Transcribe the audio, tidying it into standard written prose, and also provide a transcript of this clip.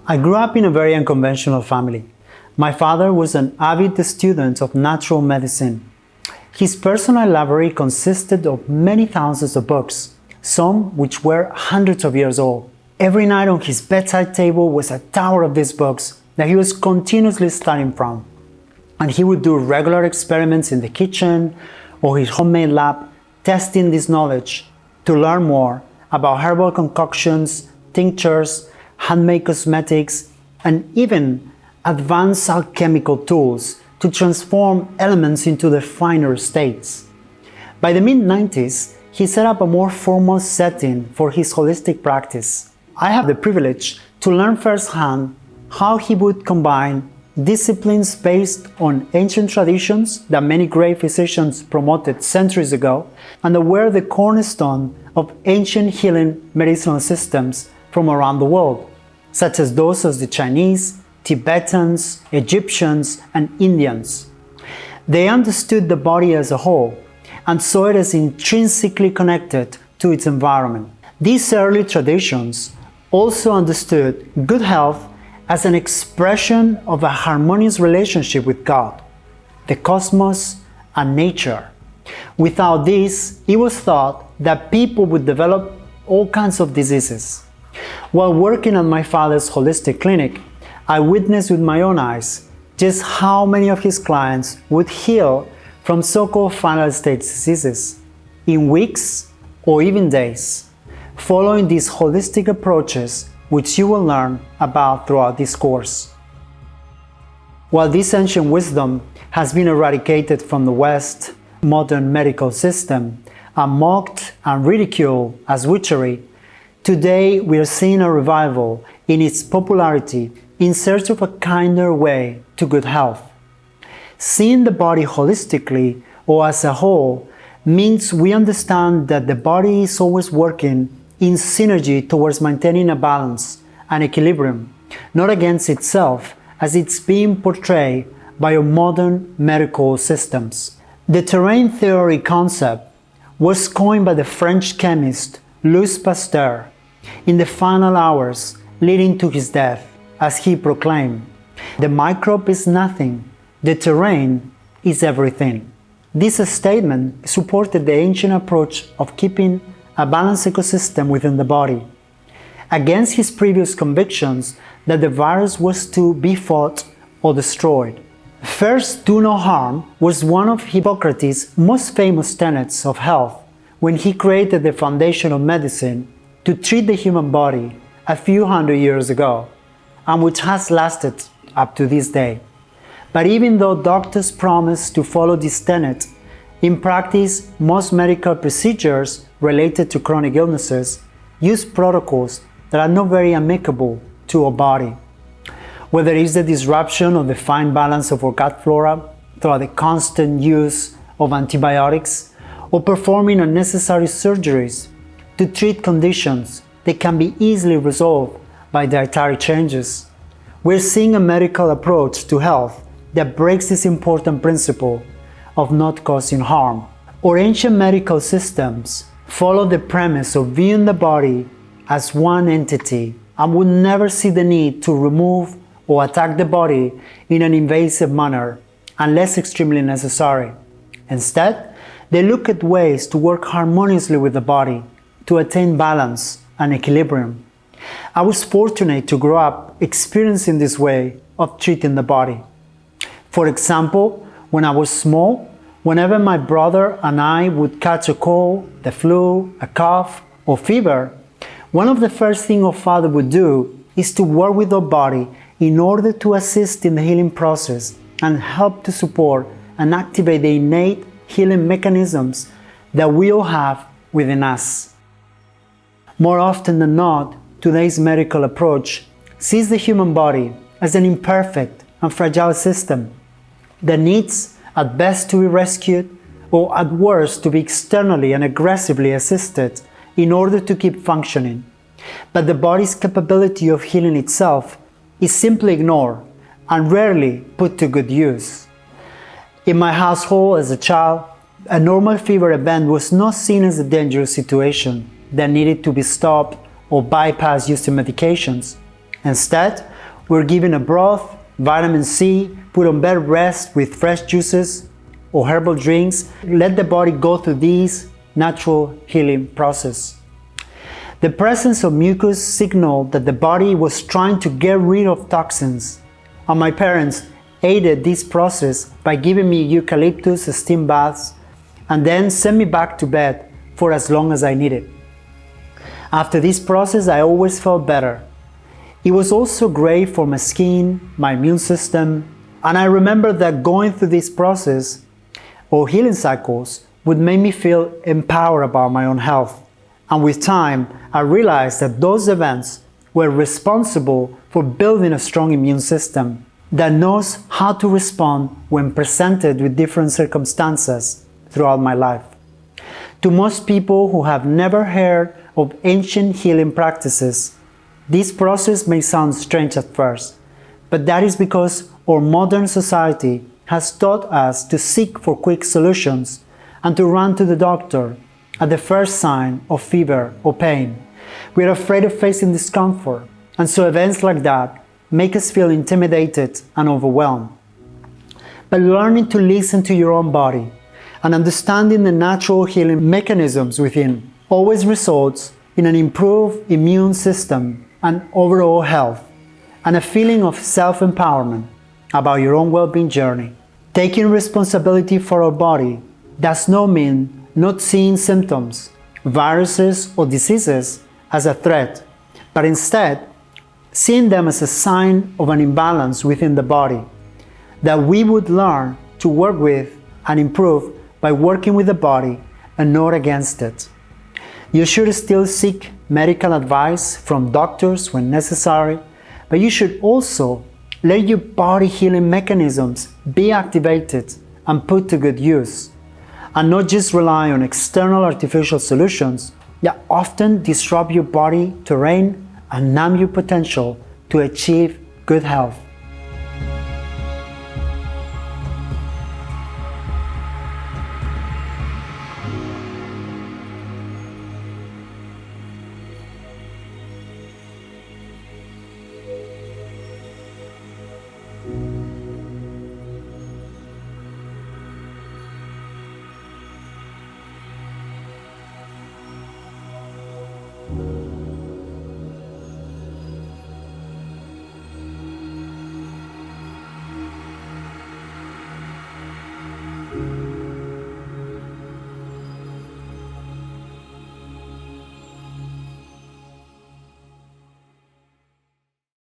I grew up in a very unconventional family. My father was an avid student of natural medicine. His personal library consisted of many thousands of books, some which were hundreds of years old. Every night on his bedside table was a tower of these books that he was continuously studying from. And he would do regular experiments in the kitchen or his homemade lab, testing this knowledge to learn more about herbal concoctions, tinctures, handmade cosmetics, and even advanced alchemical tools to transform elements into their finer states. By the mid-90s, he set up a more formal setting for his holistic practice. I have the privilege to learn firsthand how he would combine disciplines based on ancient traditions that many great physicians promoted centuries ago and that were the cornerstone of ancient healing medicinal systems from around the world, such as those of the Chinese, Tibetans, Egyptians, and Indians. They understood the body as a whole and saw it as intrinsically connected to its environment. These early traditions also understood good health as an expression of a harmonious relationship with God, the cosmos, and nature. Without this, it was thought that people would develop all kinds of diseases. While working at my father's holistic clinic, I witnessed with my own eyes just how many of his clients would heal from so-called final stage diseases in weeks or even days, following these holistic approaches which you will learn about throughout this course. While this ancient wisdom has been eradicated from the West modern medical system and mocked and ridiculed as witchery, today we are seeing a revival in its popularity in search of a kinder way to good health. Seeing the body holistically or as a whole means we understand that the body is always working in synergy towards maintaining a balance and equilibrium, not against itself as it's being portrayed by our modern medical systems. The terrain theory concept was coined by the French chemist Louis Pasteur in the final hours leading to his death, as he proclaimed, "The microbe is nothing, the terrain is everything." This statement supported the ancient approach of keeping a balanced ecosystem within the body, against his previous convictions that the virus was to be fought or destroyed. First, do no harm was one of Hippocrates' most famous tenets of health when he created the foundation of medicine to treat the human body a few hundred years ago, and which has lasted up to this day. But even though doctors promise to follow this tenet, in practice, most medical procedures related to chronic illnesses use protocols that are not very amicable to our body. Whether it's the disruption of the fine balance of our gut flora through the constant use of antibiotics, or performing unnecessary surgeries to treat conditions that can be easily resolved by dietary changes, we're seeing a medical approach to health that breaks this important principle of not causing harm. Our ancient medical systems follow the premise of viewing the body as one entity and would never see the need to remove or attack the body in an invasive manner unless extremely necessary. Instead, they look at ways to work harmoniously with the body to attain balance and equilibrium. I was fortunate to grow up experiencing this way of treating the body. For example, when I was small, whenever my brother and I would catch a cold, the flu, a cough, or fever, one of the first things our father would do is to work with our body in order to assist in the healing process and help to support and activate the innate healing mechanisms that we all have within us. More often than not, today's medical approach sees the human body as an imperfect and fragile system that needs at best to be rescued or at worst to be externally and aggressively assisted in order to keep functioning. But the body's capability of healing itself is simply ignored and rarely put to good use. In my household as a child, a normal fever event was not seen as a dangerous situation that needed to be stopped or bypassed using medications. Instead, We're given a broth, vitamin C, put on bed rest with fresh juices or herbal drinks. Let the body go through this natural healing process. The presence of mucus signaled that the body was trying to get rid of toxins, and my parents aided this process by giving me eucalyptus steam baths and then sent me back to bed for as long as I needed. After this process, I always felt better. It was also great for my skin, my immune system, and I remember that going through this process or healing cycles would make me feel empowered about my own health. And with time, I realized that those events were responsible for building a strong immune system that knows how to respond when presented with different circumstances throughout my life. To most people who have never heard of ancient healing practices, this process may sound strange at first, but that is because our modern society has taught us to seek for quick solutions and to run to the doctor at the first sign of fever or pain. We are afraid of facing discomfort, and so events like that make us feel intimidated and overwhelmed. But learning to listen to your own body and understanding the natural healing mechanisms within always results in an improved immune system and overall health, and a feeling of self-empowerment about your own well-being journey. Taking responsibility for our body does not mean not seeing symptoms, viruses, or diseases as a threat, but instead seeing them as a sign of an imbalance within the body that we would learn to work with and improve by working with the body and not against it. You should still seek medical advice from doctors when necessary, but you should also let your body healing mechanisms be activated and put to good use, and not just rely on external artificial solutions that often disrupt your body terrain and numb your potential to achieve good health.